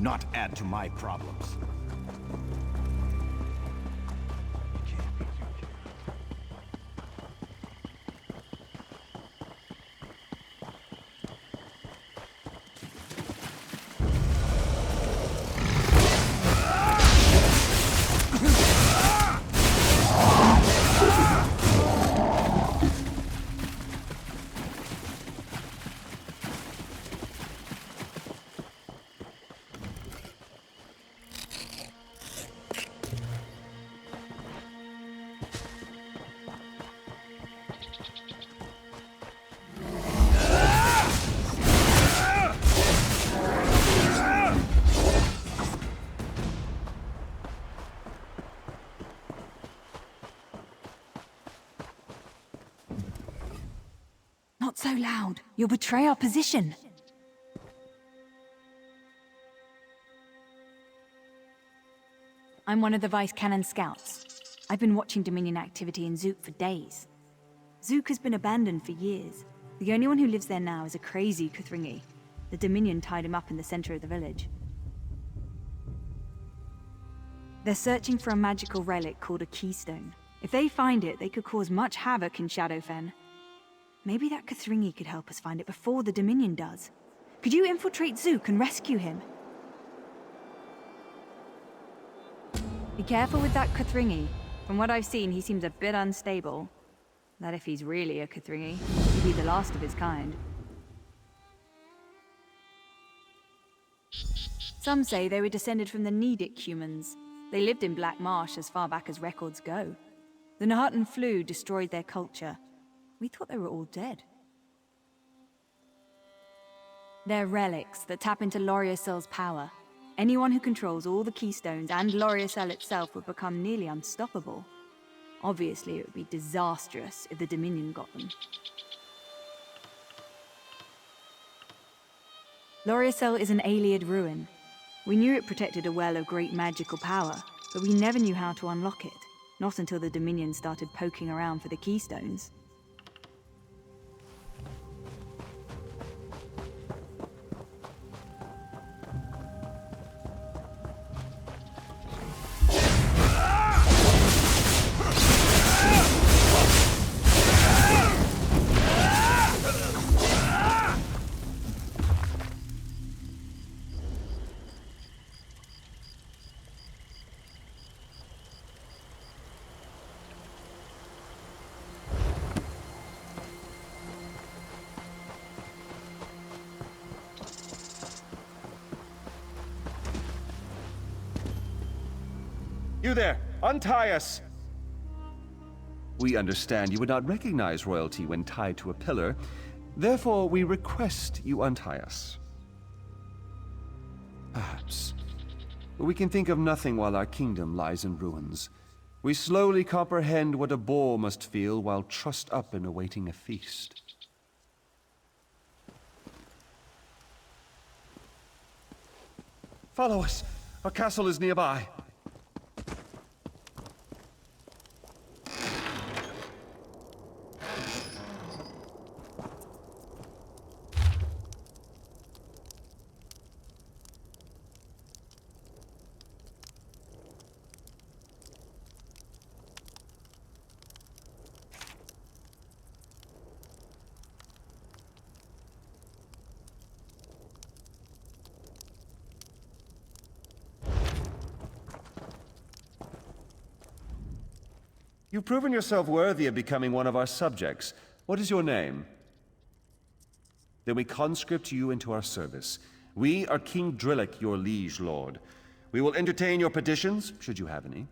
not add to my problems. Not so loud. You'll betray our position. I'm one of the Vice Cannon scouts. I've been watching Dominion activity in Zook for days. Zook has been abandoned for years. The only one who lives there now is a crazy Kuthringi. The Dominion tied him up in the center of the village. They're searching for a magical relic called a keystone. If they find it, they could cause much havoc in Shadowfen. Maybe that Kuthringi could help us find it before the Dominion does. Could you infiltrate Zook and rescue him? Be careful with that Kuthringi. From what I've seen, he seems a bit unstable. That if he's really a Kuthringi, he'd be the last of his kind. Some say they were descended from the Nedic humans. They lived in Black Marsh as far back as records go. The Nahatan flu destroyed their culture. We thought they were all dead. They're relics that tap into Loriocel's power. Anyone who controls all the keystones and Loriocel itself would become nearly unstoppable. Obviously, it would be disastrous if the Dominion got them. Loriocel is an Ayleid ruin. We knew it protected a well of great magical power, but we never knew how to unlock it. Not until the Dominion started poking around for the keystones. You there! Untie us! We understand you would not recognize royalty when tied to a pillar. Therefore, we request you untie us. Perhaps. But we can think of nothing while our kingdom lies in ruins. We slowly comprehend what a boar must feel while trussed up and awaiting a feast. Follow us! Our castle is nearby. You've proven yourself worthy of becoming one of our subjects. What is your name? Then we conscript you into our service. We are King Drillick, your liege lord. We will entertain your petitions, should you have any.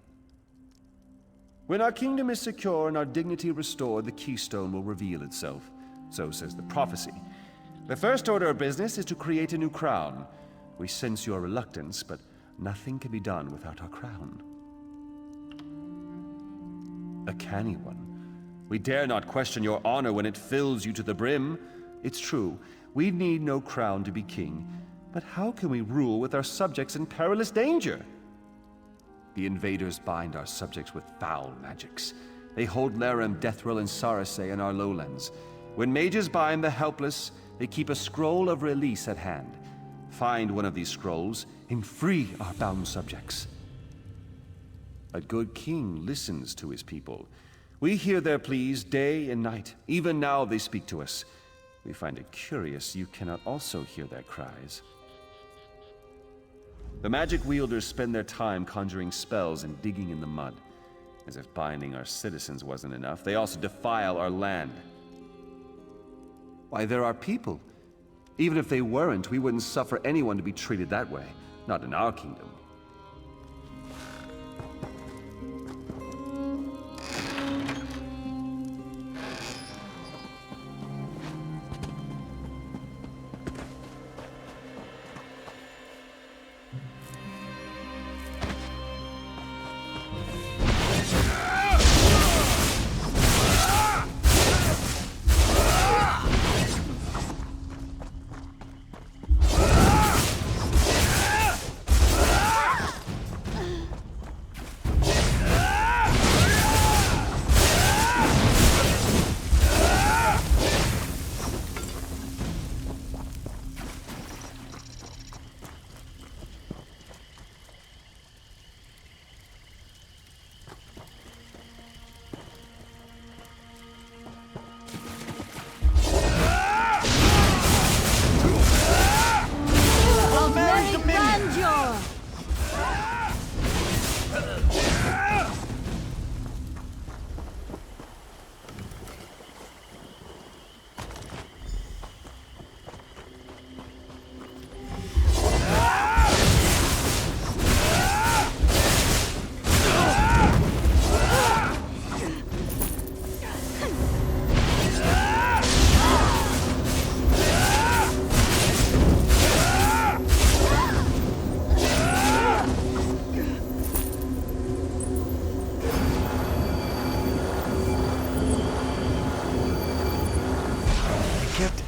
When our kingdom is secure and our dignity restored, the keystone will reveal itself. So says the prophecy. The first order of business is to create a new crown. We sense your reluctance, but nothing can be done without our crown. A canny one. We dare not question your honor when it fills you to the brim. It's true, we need no crown to be king, but how can we rule with our subjects in perilous danger? The invaders bind our subjects with foul magics. They hold Laram, Deathril, and Sarasay in our lowlands. When mages bind the helpless, they keep a scroll of release at hand. Find one of these scrolls and free our bound subjects. A good king listens to his people. We hear their pleas day and night. Even now they speak to us. We find it curious you cannot also hear their cries. The magic wielders spend their time conjuring spells and digging in the mud. As if binding our citizens wasn't enough, they also defile our land. Why, they're our people. Even if they weren't, we wouldn't suffer anyone to be treated that way. Not in our kingdom.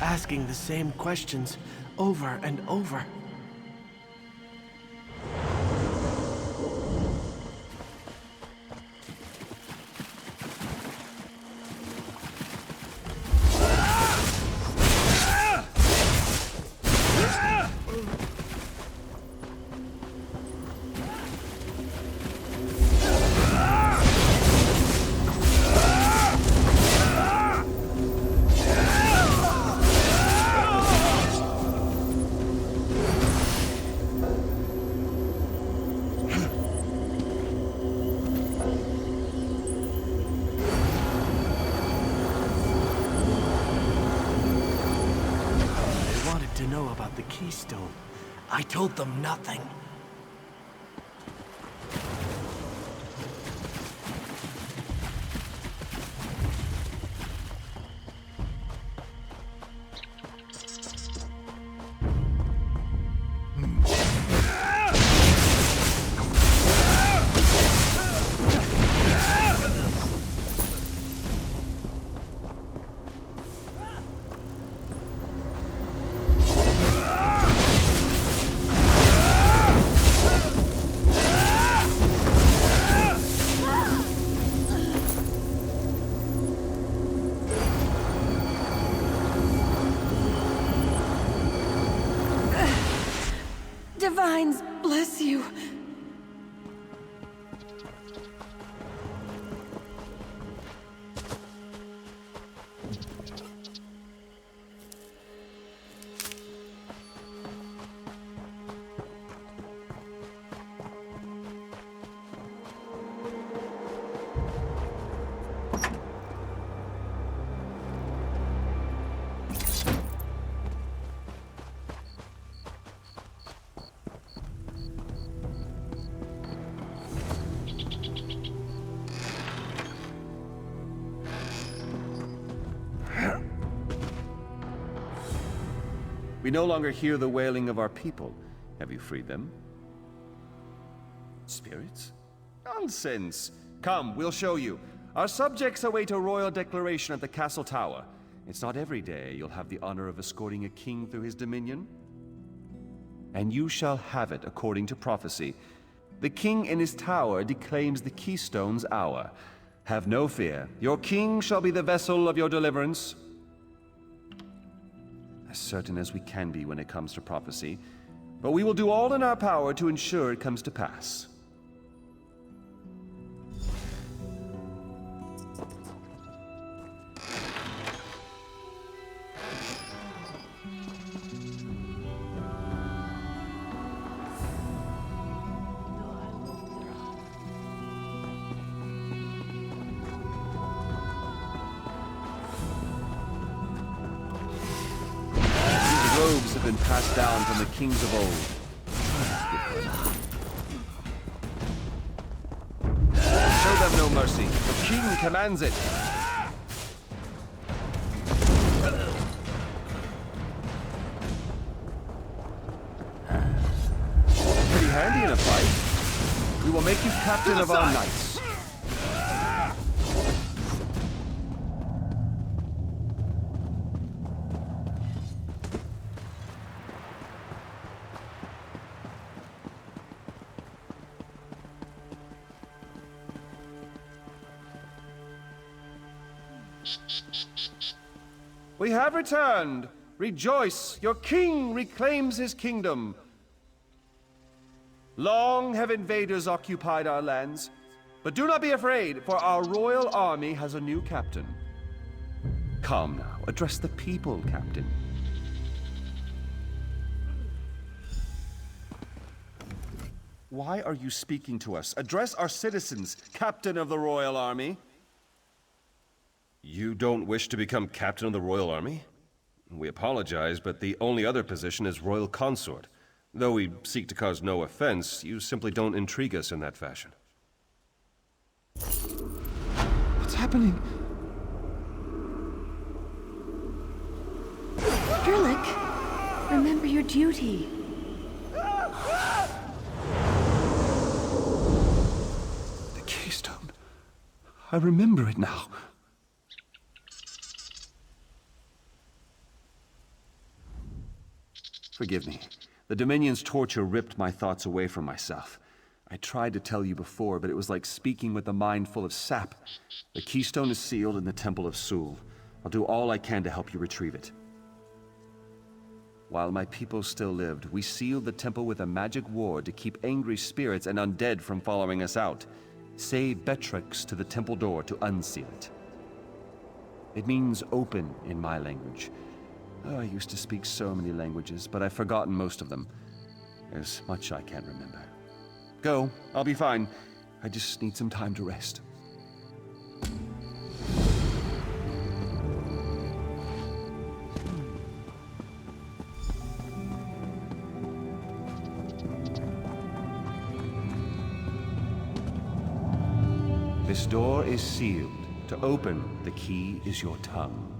Asking the same questions over and over. About the keystone. I told them nothing. Divines, bless you. We no longer hear the wailing of our people. Have you freed them? Spirits? Nonsense! Come, we'll show you. Our subjects await a royal declaration at the castle tower. It's not every day you'll have the honor of escorting a king through his dominion. And you shall have it according to prophecy. The king in his tower declaims the keystone's hour. Have no fear. Your king shall be the vessel of your deliverance. As certain as we can be when it comes to prophecy, but we will do all in our power to ensure it comes to pass. Robes have been passed down from the kings of old. Show them no mercy. The king commands it. Pretty handy in a fight. We will make you captain of our knights. We have returned! Rejoice! Your king reclaims his kingdom! Long have invaders occupied our lands, but do not be afraid, for our royal army has a new captain. Calm now. Address the people, Captain. Why are you speaking to us? Address our citizens, Captain of the Royal Army. You don't wish to become Captain of the Royal Army? We apologize, but the only other position is Royal Consort. Though we seek to cause no offense, you simply don't intrigue us in that fashion. What's happening? Drillick, remember your duty. The keystone. I remember it now. Forgive me. The Dominion's torture ripped my thoughts away from myself. I tried to tell you before, but it was like speaking with a mind full of sap. The keystone is sealed in the Temple of Sul. I'll do all I can to help you retrieve it. While my people still lived, we sealed the temple with a magic ward to keep angry spirits and undead from following us out. Say Betrix to the temple door to unseal it. It means open in my language. Oh, I used to speak so many languages, but I've forgotten most of them. There's much I can't remember. Go, I'll be fine. I just need some time to rest. This door is sealed. To open, the key is your tongue.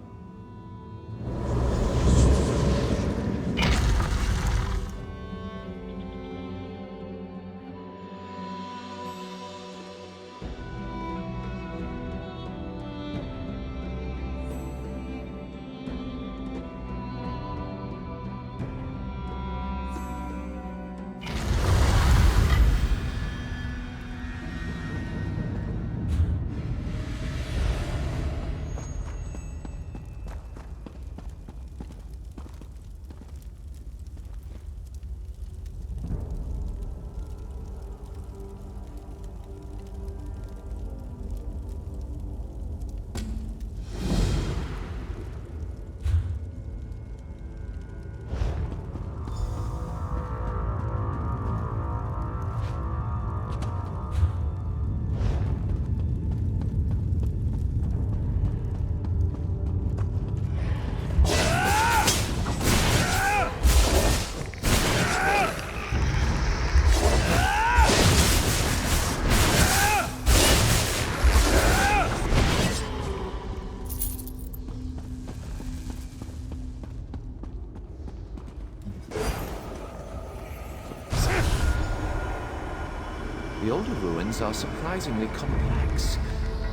The older ruins are surprisingly complex.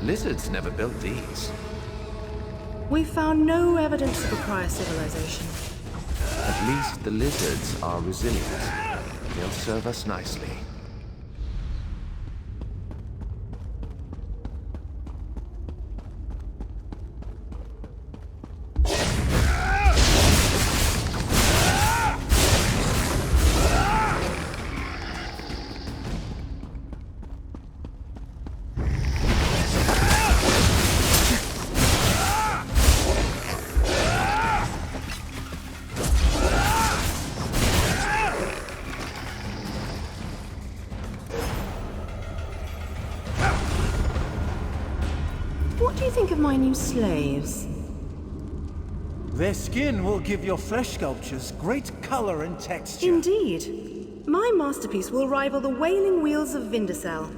Lizards never built these. We found no evidence of a prior civilization. At least the lizards are resilient. They'll serve us nicely. What do you think of my new slaves? Their skin will give your flesh sculptures great color and texture. Indeed. My masterpiece will rival the wailing wheels of Windhelm.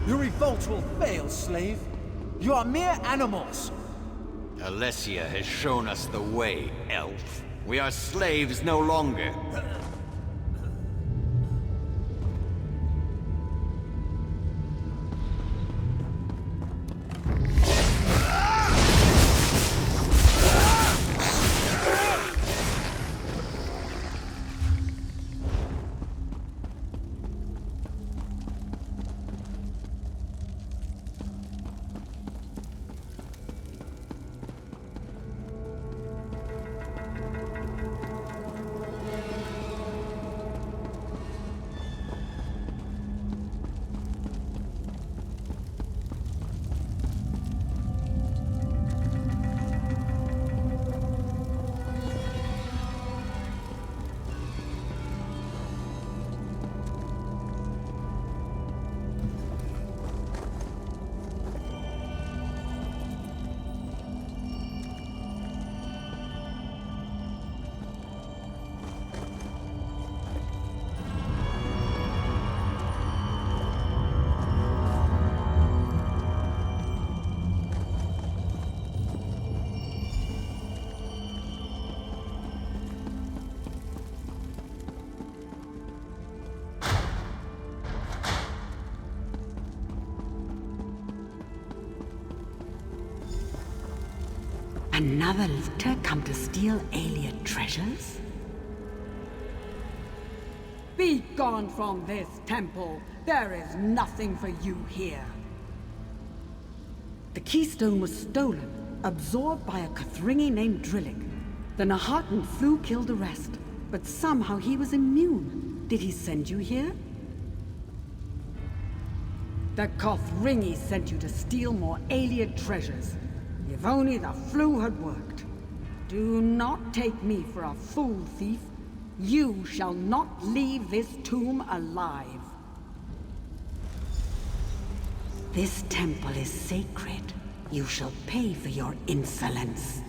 Your revolt will fail, slave. You are mere animals. Alessia has shown us the way, elf. We are slaves no longer. Another litter come to steal alien treasures? Be gone from this temple. There is nothing for you here. The keystone was stolen, absorbed by a Kothringi named Drillick. The Nahatan flew killed the rest, but somehow he was immune. Did he send you here? The Kothringi sent you to steal more alien treasures. If only the flu had worked. Do not take me for a fool thief. You shall not leave this tomb alive. This temple is sacred. You shall pay for your insolence.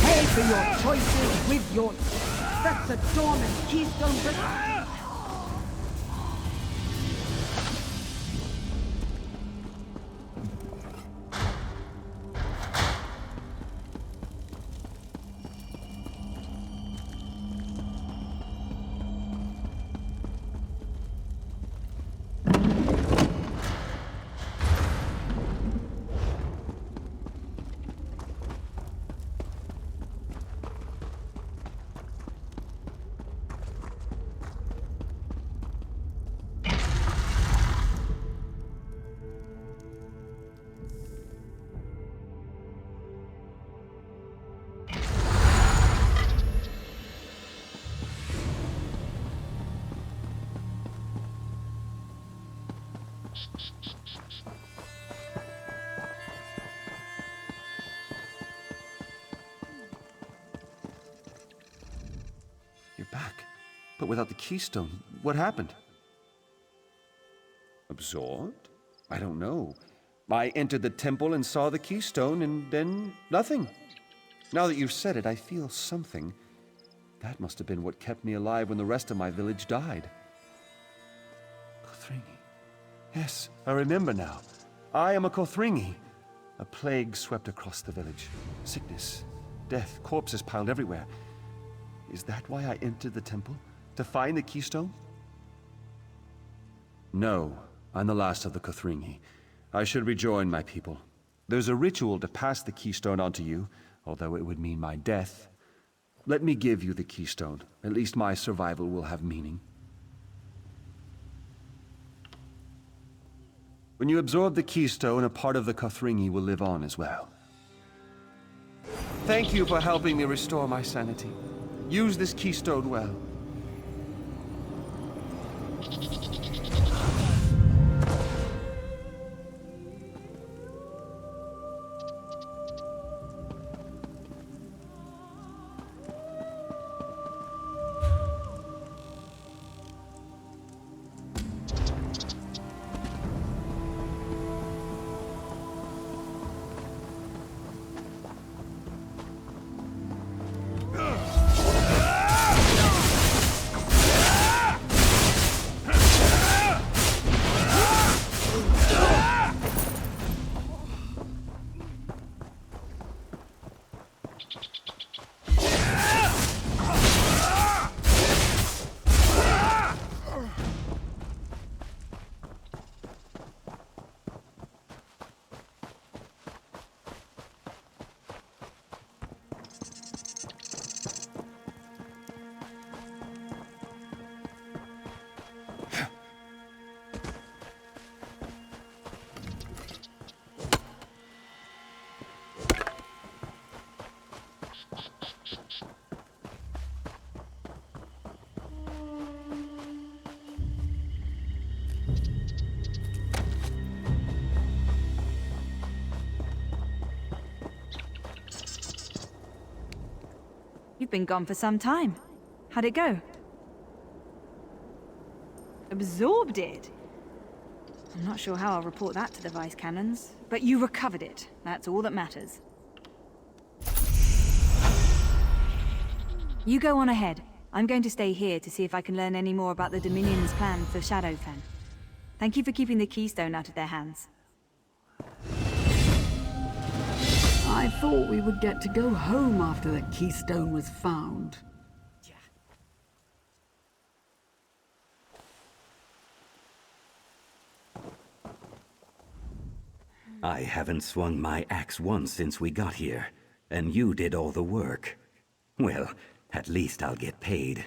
Pay for your choices with your... That's the dormant keystone brick. You're back. But without the keystone, what happened? Absorbed? I don't know. I entered the temple and saw the keystone, and then nothing. Now that you've said it, I feel something. That must have been what kept me alive when the rest of my village died. Kothringi. Yes, I remember now. I am a Kothringi. A plague swept across the village. Sickness, death, corpses piled everywhere. Is that why I entered the temple? To find the keystone? No, I'm the last of the Kothringi. I should rejoin my people. There's a ritual to pass the keystone on to you, although it would mean my death. Let me give you the keystone. At least my survival will have meaning. When you absorb the keystone, a part of the Kothringi will live on as well. Thank you for helping me restore my sanity. Use this keystone well. You've been gone for some time. How'd it go? Absorbed it? I'm not sure how I'll report that to the Vice Cannons, but you recovered it. That's all that matters. You go on ahead. I'm going to stay here to see if I can learn any more about the Dominion's plan for Shadowfen. Thank you for keeping the keystone out of their hands. I thought we would get to go home after the keystone was found. I haven't swung my axe once since we got here, and you did all the work. Well, at least I'll get paid.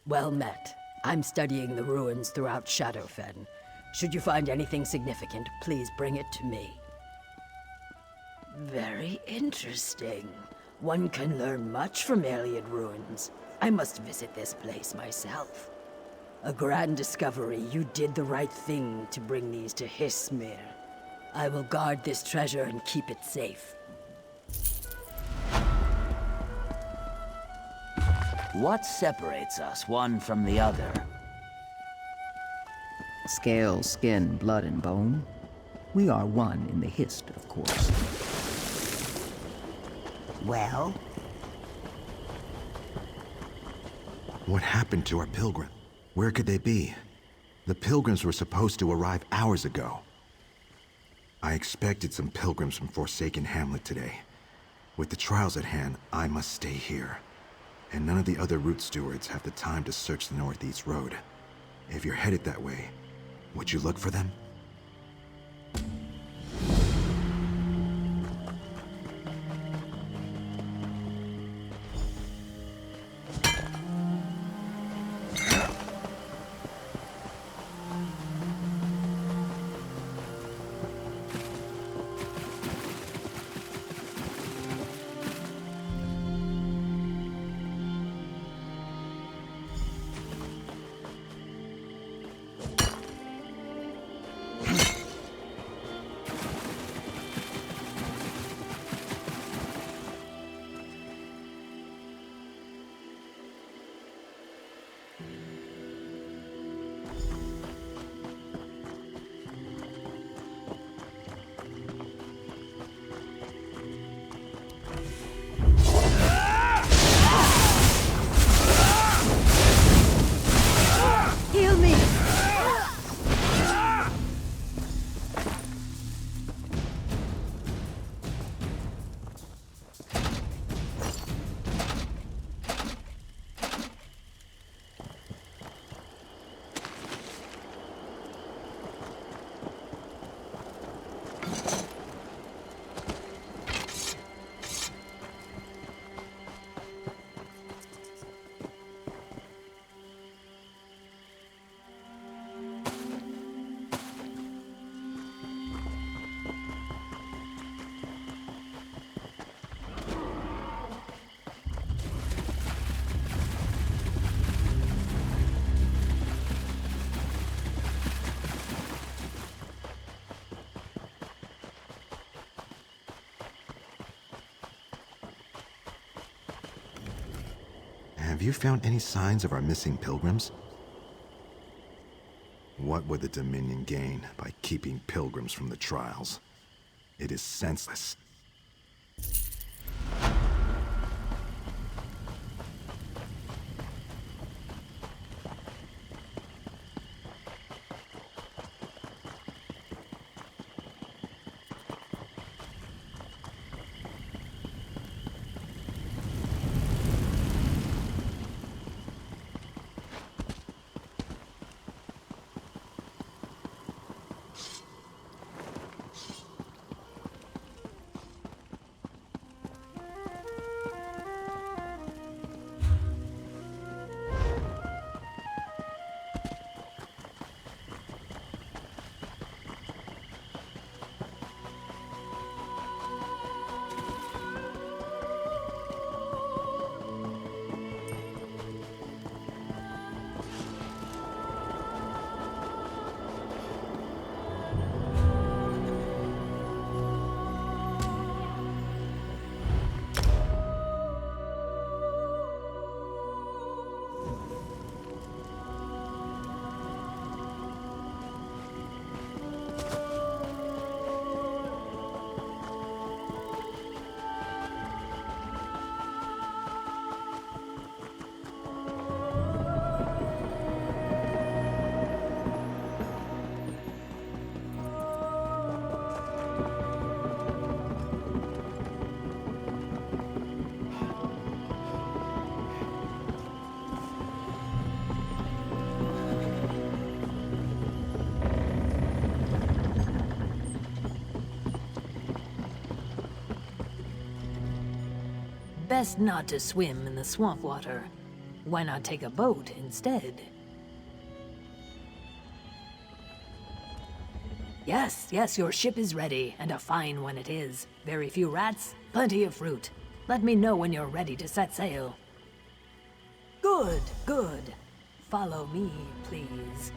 Well met. I'm studying the ruins throughout Shadowfen. Should you find anything significant, please bring it to me. Very interesting. One can learn much from alien ruins. I must visit this place myself. A grand discovery. You did the right thing to bring these to Hismir. I will guard this treasure and keep it safe. What separates us one from the other? Scale, skin, blood, and bone. We are one in the hist, of course. Well? What happened to our pilgrim? Where could they be? The pilgrims were supposed to arrive hours ago. I expected some pilgrims from Forsaken Hamlet today. With the trials at hand, I must stay here. And none of the other route stewards have the time to search the Northeast Road. If you're headed that way, would you look for them? Have you found any signs of our missing pilgrims? What would the Dominion gain by keeping pilgrims from the trials? It is senseless. Best not to swim in the swamp water. Why not take a boat instead? Yes, your ship is ready, and a fine one it is. Very few rats, plenty of fruit. Let me know when you're ready to set sail. Good. Follow me, please.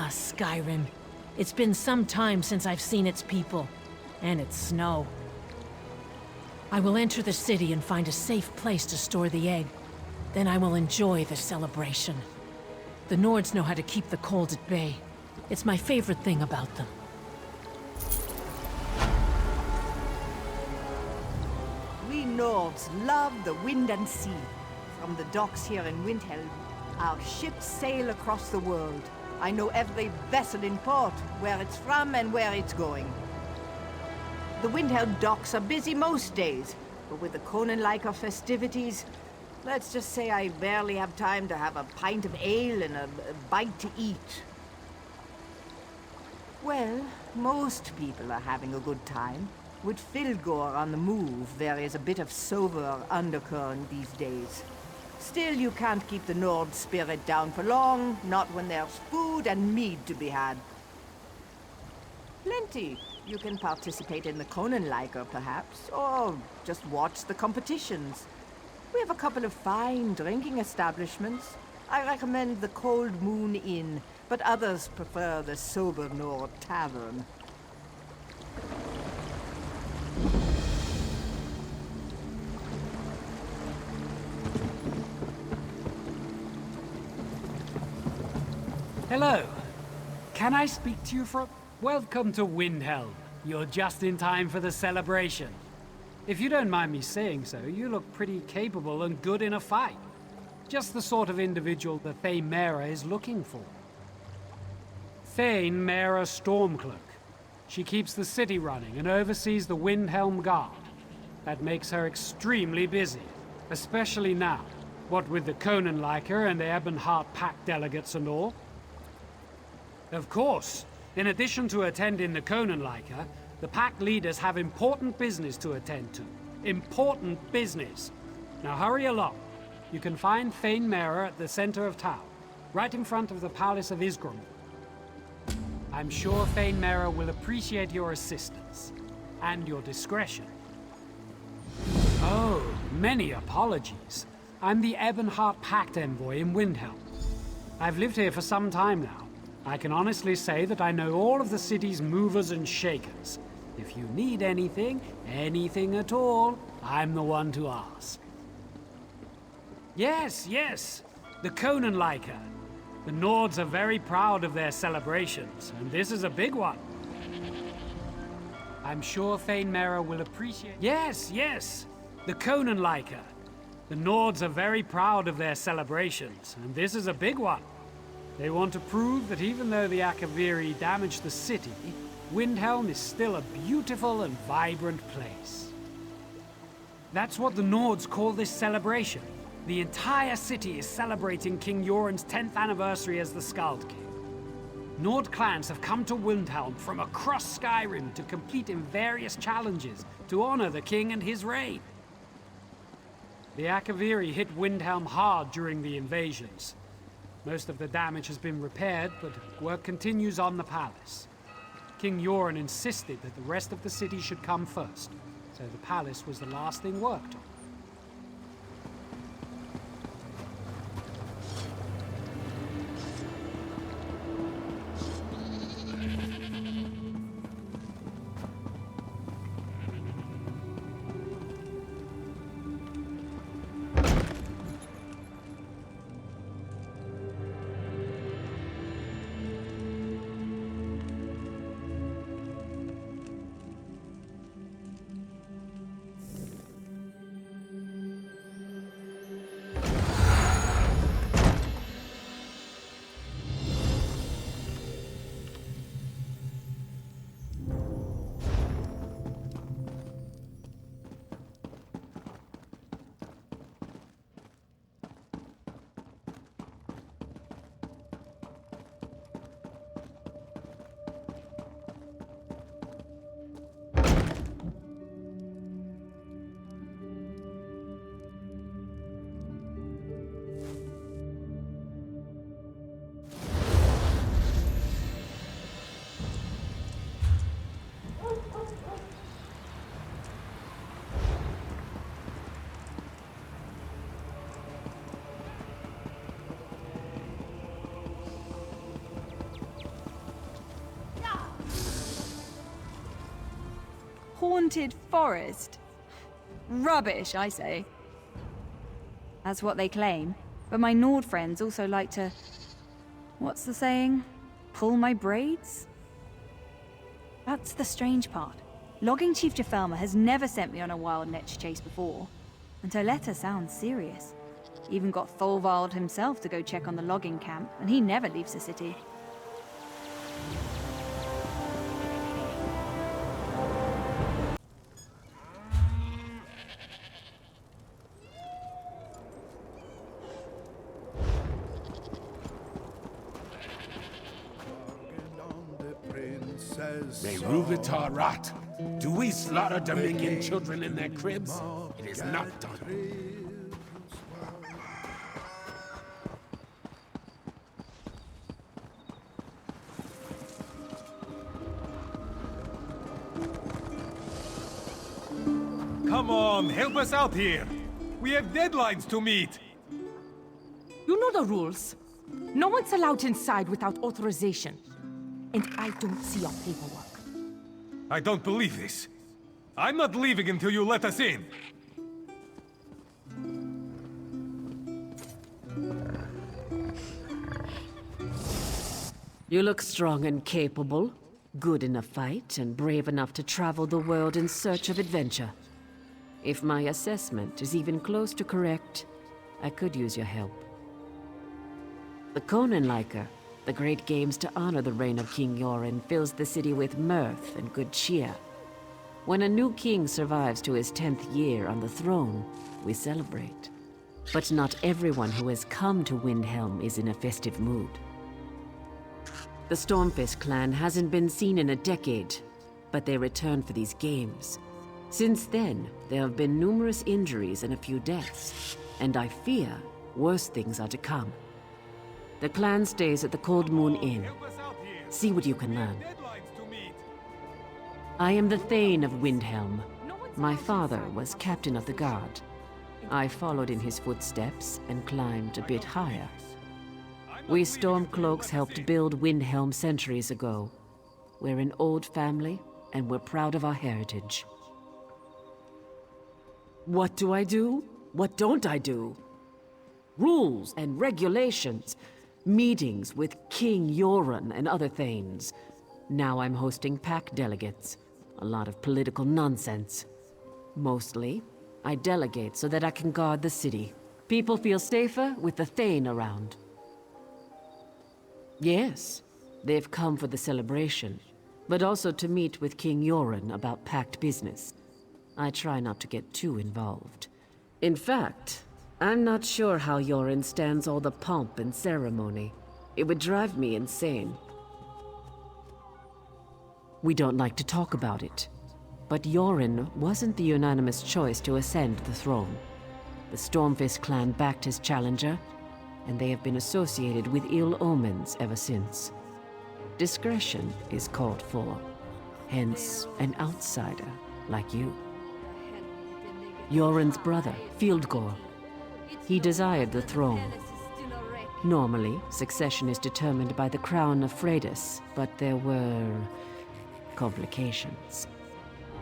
Ah, Skyrim. It's been some time since I've seen its people, and its snow. I will enter the city and find a safe place to store the egg. Then I will enjoy the celebration. The Nords know how to keep the cold at bay. It's my favorite thing about them. We Nords love the wind and sea. From the docks here in Windhelm, our ships sail across the world. I know every vessel in port, where it's from and where it's going. The Windhelm docks are busy most days, but with the Conenliker festivities, let's just say I barely have time to have a pint of ale and a bite to eat. Well, most people are having a good time. With Filgor on the move, there is a bit of sober undercurrent these days. Still, you can't keep the Nord spirit down for long, not when there's food and mead to be had. Plenty. You can participate in the Conenliker, perhaps, or just watch the competitions. We have a couple of fine drinking establishments. I recommend the Cold Moon Inn, but others prefer the Sober Nord Tavern. Hello. Can I speak to you for... Welcome to Windhelm. You're just in time for the celebration. If you don't mind me saying so, you look pretty capable and good in a fight. Just the sort of individual the Thane Mera is looking for. Thane Mera Stormcloak. She keeps the city running and oversees the Windhelm Guard. That makes her extremely busy, especially now, what with the Conenliker and the Ebonheart Pact delegates and all. Of course, in addition to attending the Conenliker, the Pact leaders have important business to attend to. Important business. Now hurry along. You can find Thane Mera at the center of town, right in front of the Palace of Isgrim. I'm sure Thane Mera will appreciate your assistance, and your discretion. Oh, many apologies. I'm the Ebonheart Pact envoy in Windhelm. I've lived here for some time now. I can honestly say that I know all of the city's movers and shakers. If you need anything, anything at all, I'm the one to ask. Yes, yes, the Conenliker. The Nords are very proud of their celebrations, and this is a big one. I'm sure Thane Mera will appreciate... Yes, yes, the Conenliker. The Nords are very proud of their celebrations, and this is a big one. They want to prove that even though the Akaviri damaged the city, Windhelm is still a beautiful and vibrant place. That's what the Nords call this celebration. The entire city is celebrating King Yoren's 10th anniversary as the Skald King. Nord clans have come to Windhelm from across Skyrim to compete in various challenges to honor the king and his reign. The Akaviri hit Windhelm hard during the invasions. Most of the damage has been repaired, but work continues on the palace. King Yoren insisted that the rest of the city should come first, so the palace was the last thing worked on. haunted forest. Rubbish, I say. That's what they claim, but my Nord friends also like to... what's the saying? Pull my braids? That's the strange part. Logging Chief Jafelma has never sent me on a wild netch chase before, and Toletta sounds serious. Even got Thorvald himself to go check on the logging camp, and he never leaves the city. Meruvitar rat. Do we slaughter Dominion children in their cribs? It is not done. Come on, help us out here. We have deadlines to meet. You know the rules. No one's allowed inside without authorization. And I don't see your paperwork. I don't believe this. I'm not leaving until you let us in. You look strong and capable, good in a fight, and brave enough to travel the world in search of adventure. If my assessment is even close to correct, I could use your help. The Konenliker, the great games to honor the reign of King Yoren, fills the city with mirth and good cheer. When a new king survives to his 10th year on the throne, we celebrate. But not everyone who has come to Windhelm is in a festive mood. The Stormfist clan hasn't been seen in a decade, but they return for these games. Since then, there have been numerous injuries and a few deaths, and I fear worse things are to come. The clan stays at the Cold Moon Inn. See what you can learn. I am the Thane of Windhelm. My father was captain of the guard. I followed in his footsteps and climbed a bit higher. We Stormcloaks helped build Windhelm centuries ago. We're an old family, and we're proud of our heritage. What do I do? What don't I do? Rules and regulations. Meetings with King Yoren and other Thanes. Now I'm hosting pack delegates. A lot of political nonsense. Mostly, I delegate so that I can guard the city. People feel safer with the Thane around. Yes, they've come for the celebration, but also to meet with King Yoren about packed business. I try not to get too involved. In fact, I'm not sure how Yoren stands all the pomp and ceremony. It would drive me insane. We don't like to talk about it, but Yoren wasn't the unanimous choice to ascend the throne. The Stormfist clan backed his challenger, and they have been associated with ill omens ever since. Discretion is called for, hence an outsider like you. Yoren's brother, Fieldgore. He desired the throne. Normally, succession is determined by the crown of Freydis, but there were complications.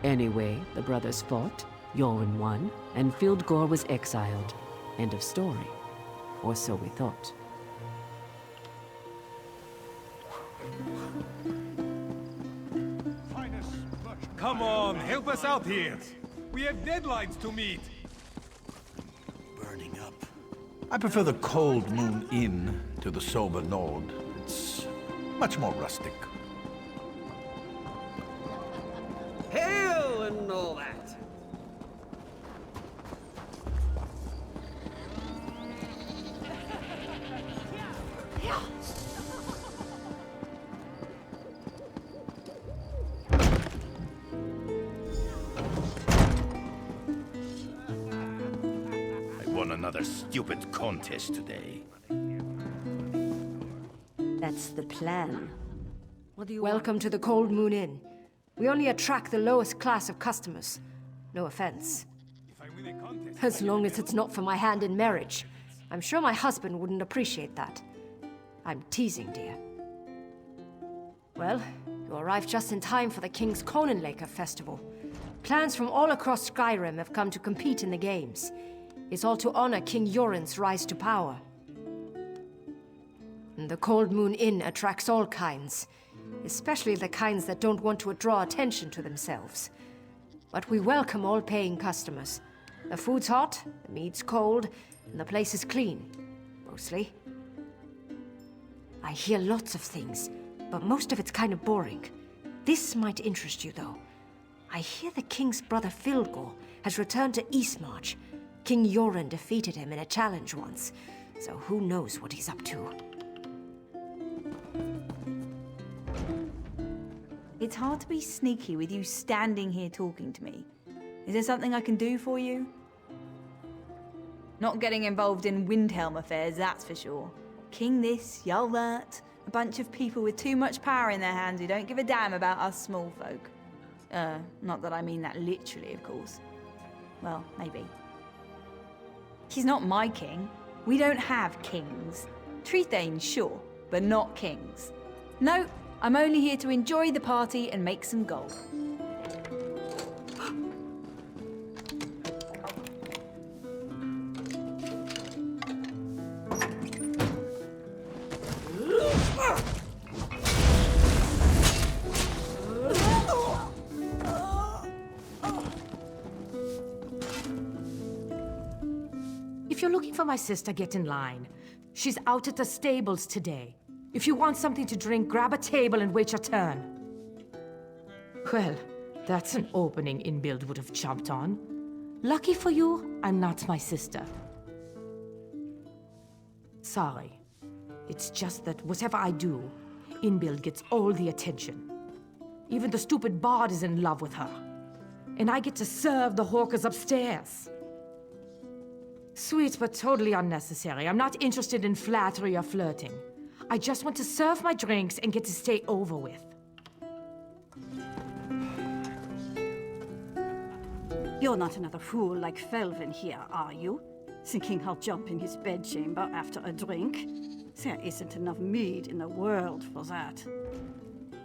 Anyway, the brothers fought, Yoren won, and Fieldgore was exiled. End of story. Or so we thought. Come on, help us out here. We have deadlines to meet. Burning up. I prefer the Cold Moon Inn to the Sober Nord. It's much more rustic. Hail and all that! Another stupid contest today. That's the plan. Welcome to the Cold Moon Inn. We only attract the lowest class of customers. No offense. As long as it's not for my hand in marriage. I'm sure my husband wouldn't appreciate that. I'm teasing, dear. Well, you arrived just in time for the King's Konenlaker festival. Clans from all across Skyrim have come to compete in the games. It's all to honor King Yoren's rise to power. And the Cold Moon Inn attracts all kinds, especially the kinds that don't want to draw attention to themselves. But we welcome all paying customers. The food's hot, the meat's cold, and the place is clean. Mostly. I hear lots of things, but most of it's kind of boring. This might interest you, though. I hear the king's brother Filgor has returned to Eastmarch. King Yoren defeated him in a challenge once, so who knows what he's up to. It's hard to be sneaky with you standing here talking to me. Is there something I can do for you? Not getting involved in Windhelm affairs, that's for sure. King this, Jarl that, a bunch of people with too much power in their hands who don't give a damn about us small folk. Not that I mean that literally, of course. Well, maybe. He's not my king. We don't have kings. Trethane's, sure, but not kings. No, I'm only here to enjoy the party and make some gold. If you're looking for my sister, get in line. She's out at the stables today. If you want something to drink, grab a table and wait your turn. Well, that's an opening Inbuild would have jumped on. Lucky for you, I'm not my sister. Sorry. It's just that whatever I do, Inbuild gets all the attention. Even the stupid bard is in love with her. And I get to serve the hawkers upstairs. Sweet, but totally unnecessary. I'm not interested in flattery or flirting. I just want to serve my drinks and get to stay over with. You're not another fool like Felvin here, are you? Thinking I'll jump in his bedchamber after a drink? There isn't enough mead in the world for that.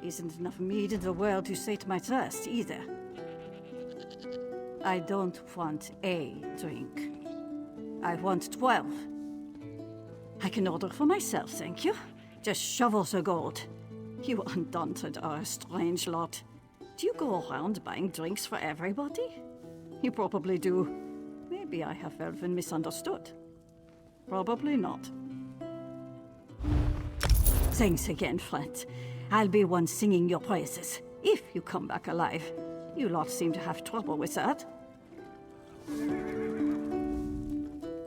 Isn't enough mead in the world to sate my thirst, either. I don't want a drink. I want 12. I can order for myself, thank you. Just shovel the gold. You undaunted are a strange lot. Do you go around buying drinks for everybody? You probably do. Maybe I have Elven misunderstood. Probably not. Thanks again, friend. I'll be one singing your praises, if you come back alive. You lot seem to have trouble with that.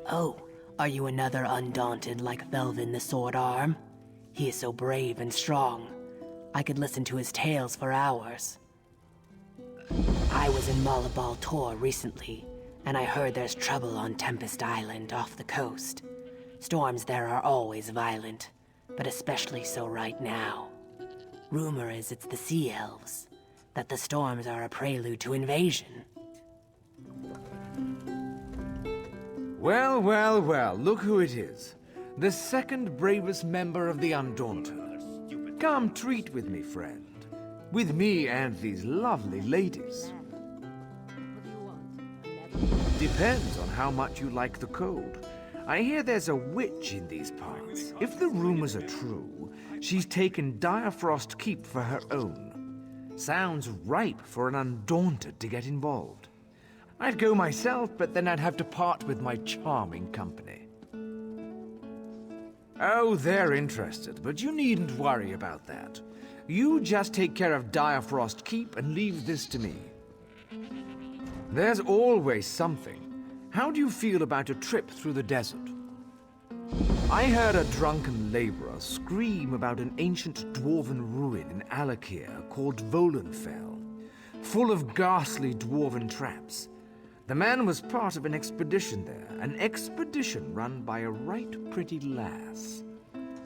Oh, are you another undaunted like Felvin the Sword Arm? He is so brave and strong. I could listen to his tales for hours. I was in Malabal Tor recently, and I heard there's trouble on Tempest Island off the coast. Storms there are always violent, but especially so right now. Rumor is it's the Sea Elves, that the storms are a prelude to invasion. Well, well, well, look who it is. The second bravest member of the Undaunted. Come treat with me, friend. With me and these lovely ladies. Depends on how much you like the cold. I hear there's a witch in these parts. If the rumors are true, she's taken Direfrost Keep for her own. Sounds ripe for an Undaunted to get involved. I'd go myself, but then I'd have to part with my charming company. Oh, they're interested, but you needn't worry about that. You just take care of Direfrost Keep and leave this to me. There's always something. How do you feel about a trip through the desert? I heard a drunken laborer scream about an ancient dwarven ruin in Alakir called Volenfell, full of ghastly dwarven traps. The man was part of an expedition there, an expedition run by a right pretty lass.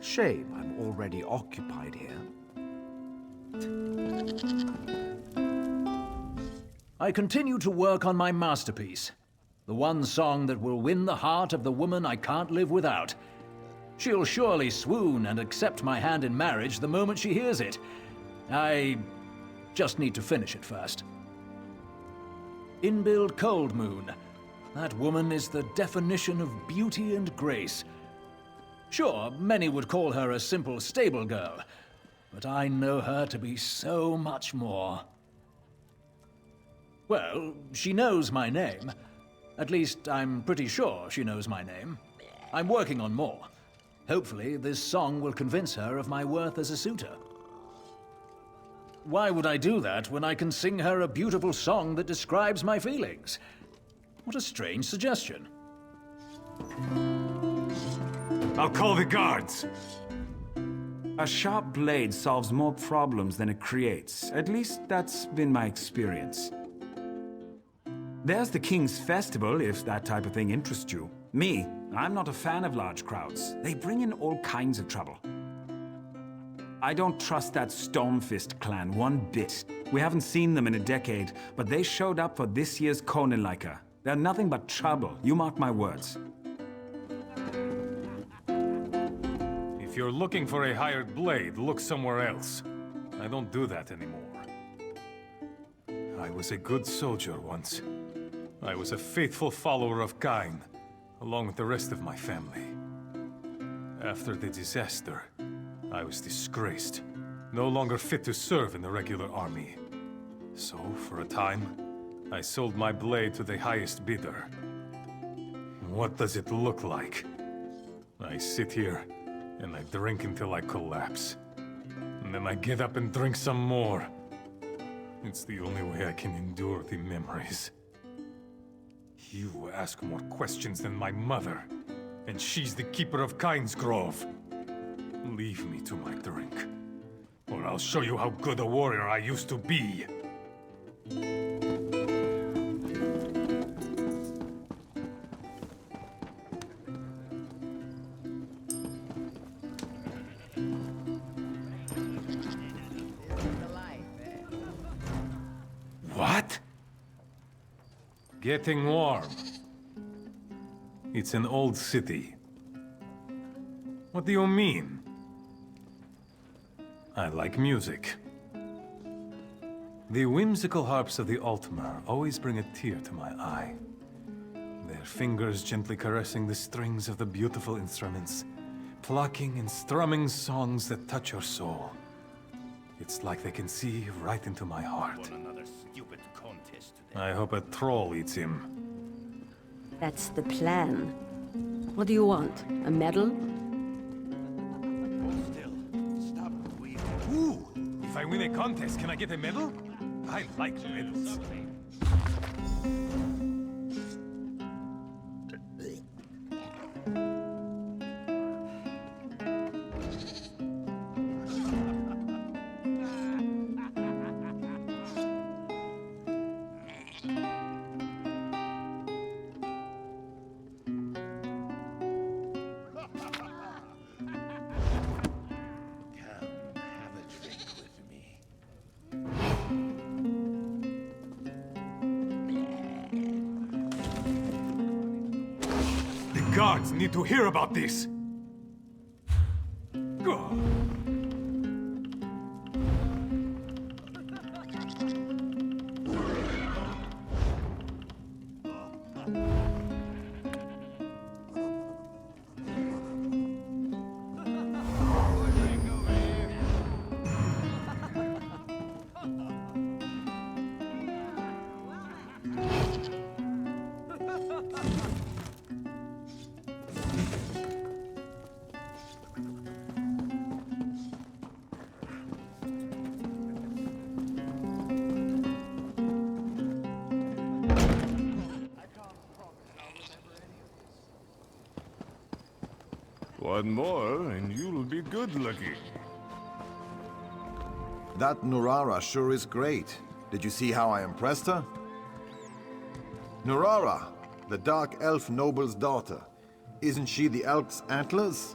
Shame I'm already occupied here. I continue to work on my masterpiece. The one song that will win the heart of the woman I can't live without. She'll surely swoon and accept my hand in marriage the moment she hears it. I just need to finish it first. Inbuild Cold Moon. That woman is the definition of beauty and grace. Sure, many would call her a simple stable girl, but I know her to be so much more. Well, she knows my name. At least, I'm pretty sure she knows my name. I'm working on more. Hopefully, this song will convince her of my worth as a suitor. Why would I do that when I can sing her a beautiful song that describes my feelings? What a strange suggestion. I'll call the guards. A sharp blade solves more problems than it creates. At least that's been my experience. There's the King's Festival, if that type of thing interests you. Me, I'm not a fan of large crowds. They bring in all kinds of trouble. I don't trust that Stormfist clan one bit. We haven't seen them in a decade, but they showed up for this year's Konenleiker. They're nothing but trouble, you mark my words. If you're looking for a hired blade, look somewhere else. I don't do that anymore. I was a good soldier once. I was a faithful follower of Kain, along with the rest of my family. After the disaster, I was disgraced, no longer fit to serve in the regular army. So, for a time, I sold my blade to the highest bidder. What does it look like? I sit here, and I drink until I collapse. And then I get up and drink some more. It's the only way I can endure the memories. You ask more questions than my mother, and she's the keeper of Kain's Grove. Leave me to my drink, or I'll show you how good a warrior I used to be. What? Getting warm. It's an old city. What do you mean? I like music. The whimsical harps of the Altmer always bring a tear to my eye. Their fingers gently caressing the strings of the beautiful instruments, plucking and strumming songs that touch your soul. It's like they can see right into my heart. I hope a troll eats him. That's the plan. What do you want? A medal? Ooh! If I win a contest, can I get a medal? I like medals. Guards need to hear about this! One more, and you'll be good-looking. That Nurara sure is great. Did you see how I impressed her? Nurara, the Dark Elf noble's daughter. Isn't she the Elk's Antlers?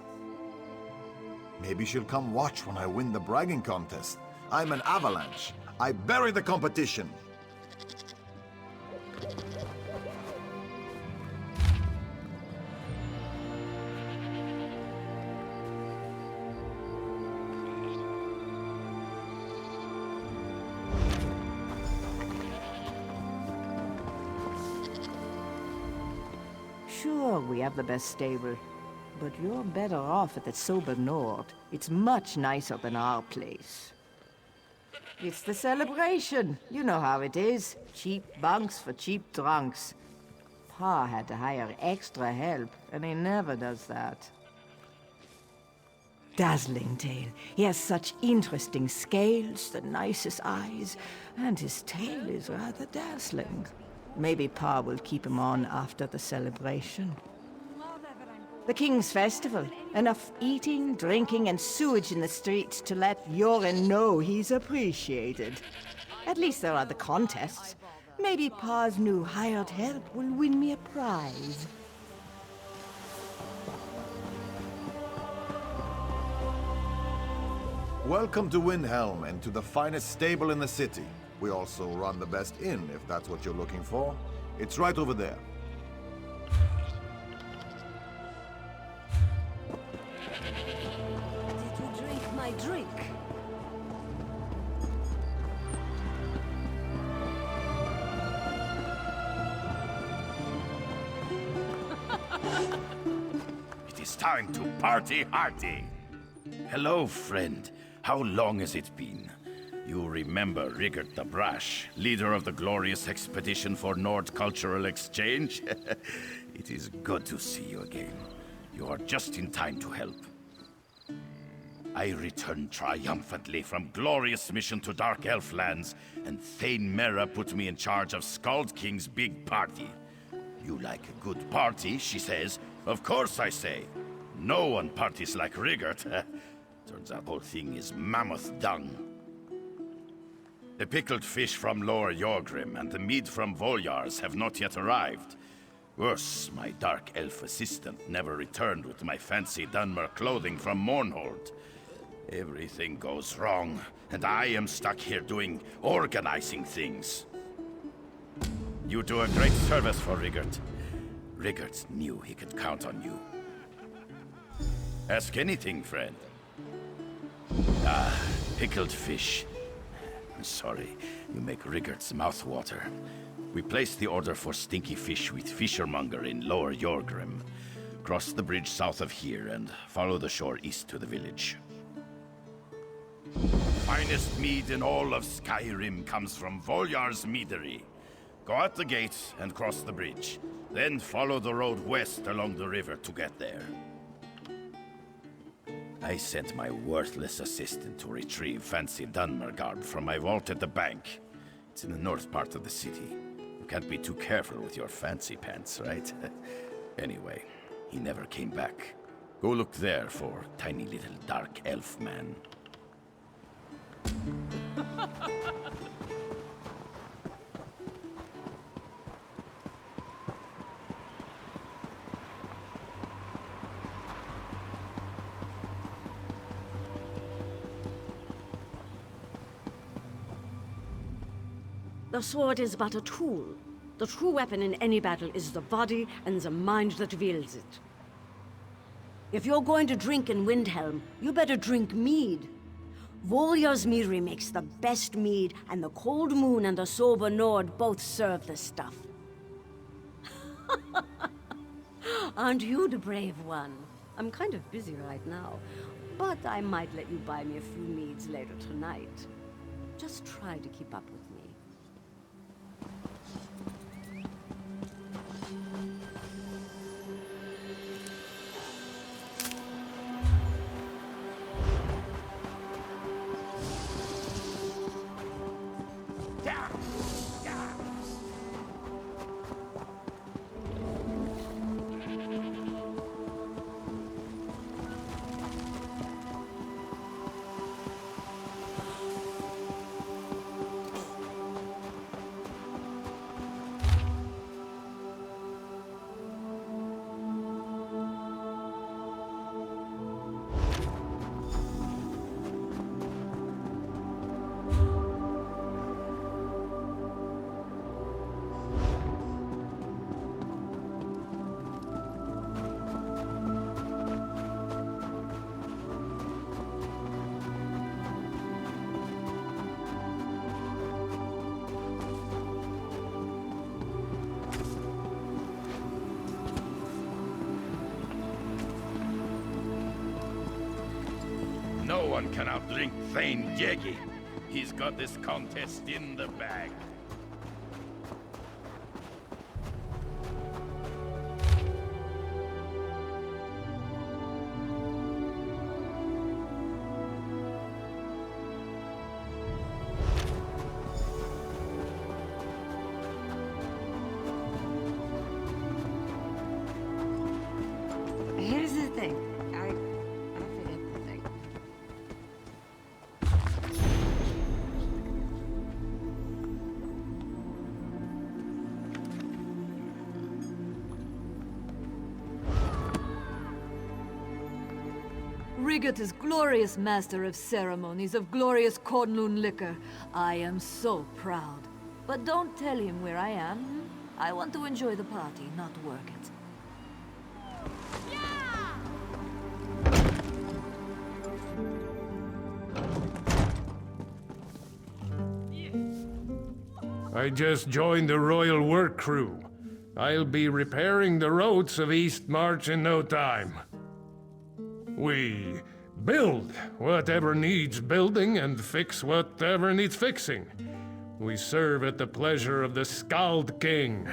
Maybe she'll come watch when I win the bragging contest. I'm an avalanche. I bury the competition. Sure, we have the best stable. But you're better off at the Sober Nord. It's much nicer than our place. It's the celebration. You know how it is. Cheap bunks for cheap drunks. Pa had to hire extra help, and he never does that. Dazzling tail. He has such interesting scales, the nicest eyes, and his tail is rather dazzling. Maybe Pa will keep him on after the celebration. The King's Festival. Enough eating, drinking, and sewage in the streets to let Yoren know he's appreciated. At least there are the contests. Maybe Pa's new hired help will win me a prize. Welcome to Windhelm and to the finest stable in the city. We also run the best inn, if that's what you're looking for. It's right over there. Did you drink my drink? It is time to party hardy. Hello, friend. How long has it been? You remember Rigert the Brash, leader of the glorious expedition for Nord Cultural Exchange? It is good to see you again. You are just in time to help. I returned triumphantly from glorious mission to Dark Elf lands, and Thane Mera put me in charge of Skald King's big party. You like a good party, she says. Of course I say. No one parties like Rigert. Turns out the whole thing is mammoth dung. The pickled fish from Lower Jorgrim and the mead from Voljars have not yet arrived. Worse, my dark elf assistant never returned with my fancy Dunmer clothing from Mournhold. Everything goes wrong, and I am stuck here doing organizing things. You do a great service for Rigert. Rigert knew he could count on you. Ask anything, friend. Ah, pickled fish. Sorry, you make Rigert's mouth water. We placed the order for stinky fish with Fishermonger in Lower Jorgrim. Cross the bridge south of here and follow the shore east to the village. Finest mead in all of Skyrim comes from Voljar's Meadery. Go out the gate and cross the bridge. Then follow the road west along the river to get there. I sent my worthless assistant to retrieve fancy Dunmergard from my vault at the bank. It's in the north part of the city. You can't be too careful with your fancy pants, right? Anyway, he never came back. Go look there for tiny little dark elf man. The sword is but a tool. The true weapon in any battle is the body and the mind that wields it. If you're going to drink in Windhelm, you better drink mead. Voljar's Meadery makes the best mead, and the Cold Moon and the Sober Nord both serve the stuff. Aren't you the brave one? I'm kind of busy right now, but I might let you buy me a few meads later tonight. Just try to keep up with me. one can outdrink Thane Yegi. He's got this contest in the bag. Here's the thing. I forget the thing. Rigot is glorious master of ceremonies, of glorious Cornloon liquor. I am so proud. But don't tell him where I am. I want to enjoy the party, not work it. I just joined the Royal Work Crew. I'll be repairing the roads of East March in no time. We build whatever needs building and fix whatever needs fixing. We serve at the pleasure of the Skald King.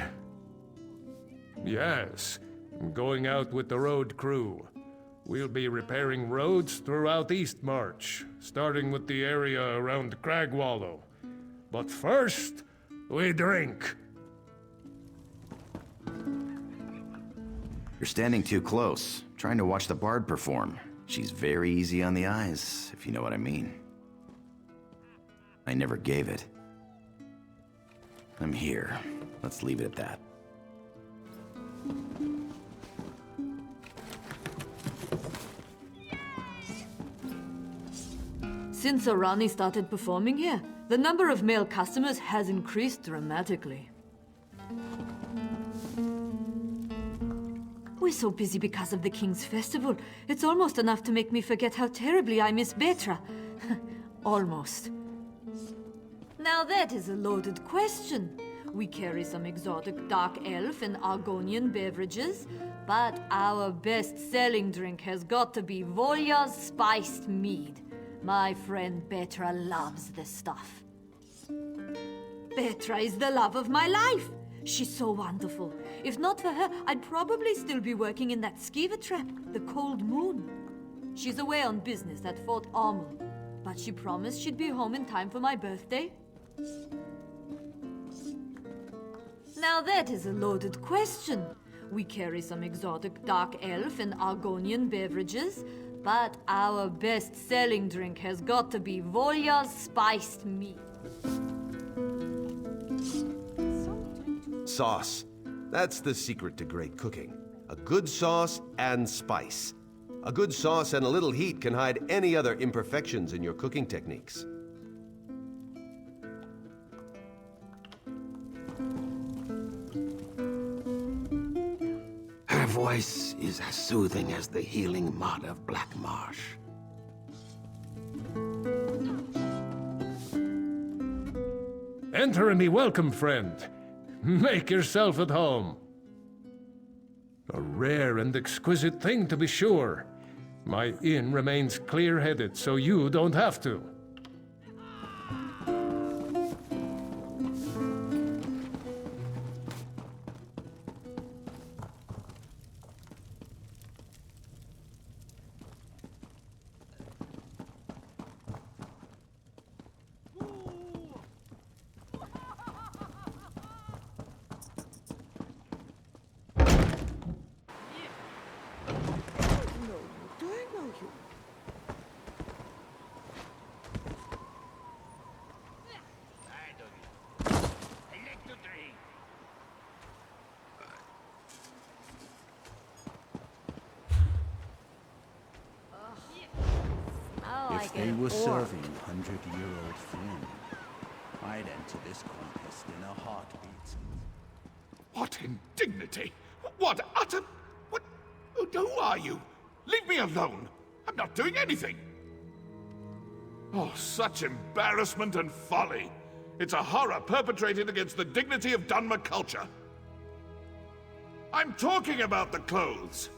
Yes, I'm going out with the road crew. We'll be repairing roads throughout East March, starting with the area around Cragwallow. But first, we drink. You're standing too close, trying to watch the bard perform. She's very easy on the eyes, if you know what I mean. I never gave it. I'm here. Let's leave it at that. Since Arani started performing here, the number of male customers has increased dramatically. We're so busy because of the King's Festival. It's almost enough to make me forget how terribly I miss Betra. Almost. Now that is a loaded question. We carry some exotic dark elf and Argonian beverages, but our best-selling drink has got to be Volya's spiced mead. My friend Betra loves this stuff. Betra is the love of my life. She's so wonderful. If not for her, I'd probably still be working in that skeever trap, the Cold Moon. She's away on business at Fort Armel, but she promised she'd be home in time for my birthday. Now that is a loaded question. We carry some exotic dark elf and Argonian beverages, but our best-selling drink has got to be Volya's spiced mead. Sauce. That's the secret to great cooking. A good sauce and spice. A good sauce and a little heat can hide any other imperfections in your cooking techniques. Her voice is as soothing as the healing mud of Black Marsh. Enter and be welcome, friend. Make yourself at home. A rare and exquisite thing, to be sure. My inn remains clear-headed, so you don't have to. If they were serving 100-year-old Flynn, I'd enter this contest in a heartbeat. What indignity! What utter... What... Who are you? Leave me alone! I'm not doing anything! Oh, such embarrassment and folly! It's a horror perpetrated against the dignity of Dunmer culture. I'm talking about the clothes.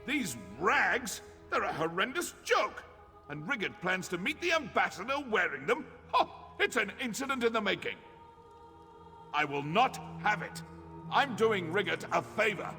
These rags, they're a horrendous joke. And Rigard plans to meet the ambassador wearing them? Oh, it's an incident in the making. I will not have it. I'm doing Rigard a favor.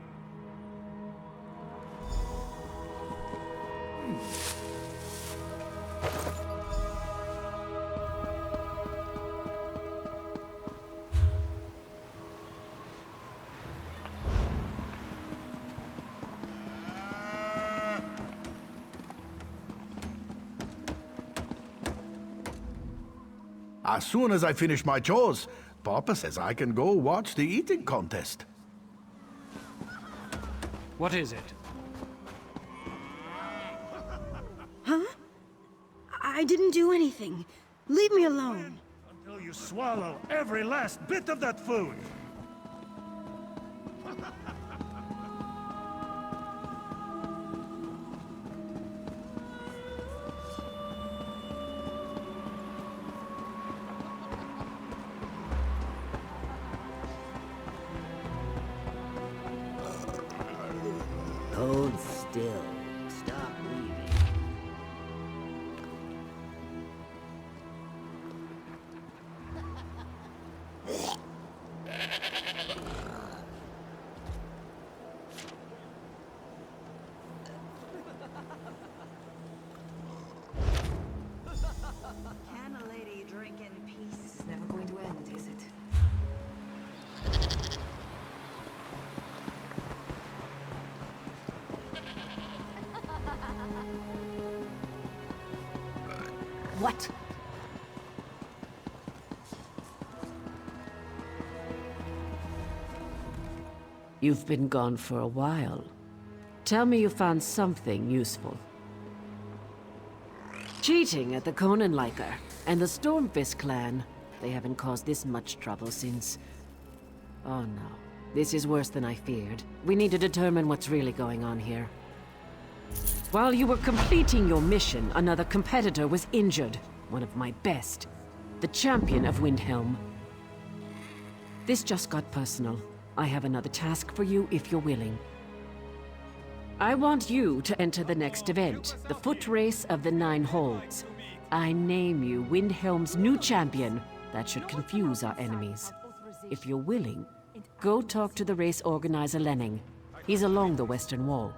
As soon as I finish my chores, Papa says I can go watch the eating contest. What is it? Huh? I didn't do anything. Leave me alone. Until you swallow every last bit of that food. Hold still. Stop leaving. Can a lady drink in peace? This is never going to end, is it? What? You've been gone for a while. Tell me you found something useful. Cheating at the Conanliker and the Stormfist clan. They haven't caused this much trouble since... Oh no. This is worse than I feared. We need to determine what's really going on here. While you were completing your mission, another competitor was injured. One of my best. The champion of Windhelm. This just got personal. I have another task for you if you're willing. I want you to enter the next event, the foot race of the 9 Holds. I name you Windhelm's new champion. That should confuse our enemies. If you're willing, go talk to the race organizer Lenning. He's along the western wall.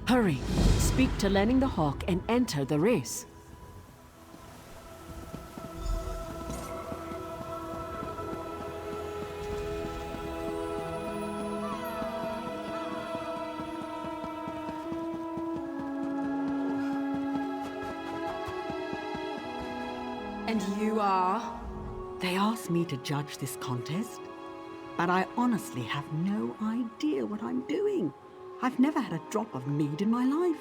Hurry! Speak to Lenning the Hawk and enter the race. And you are? They asked me to judge this contest, but I honestly have no idea what I'm doing. I've never had a drop of mead in my life.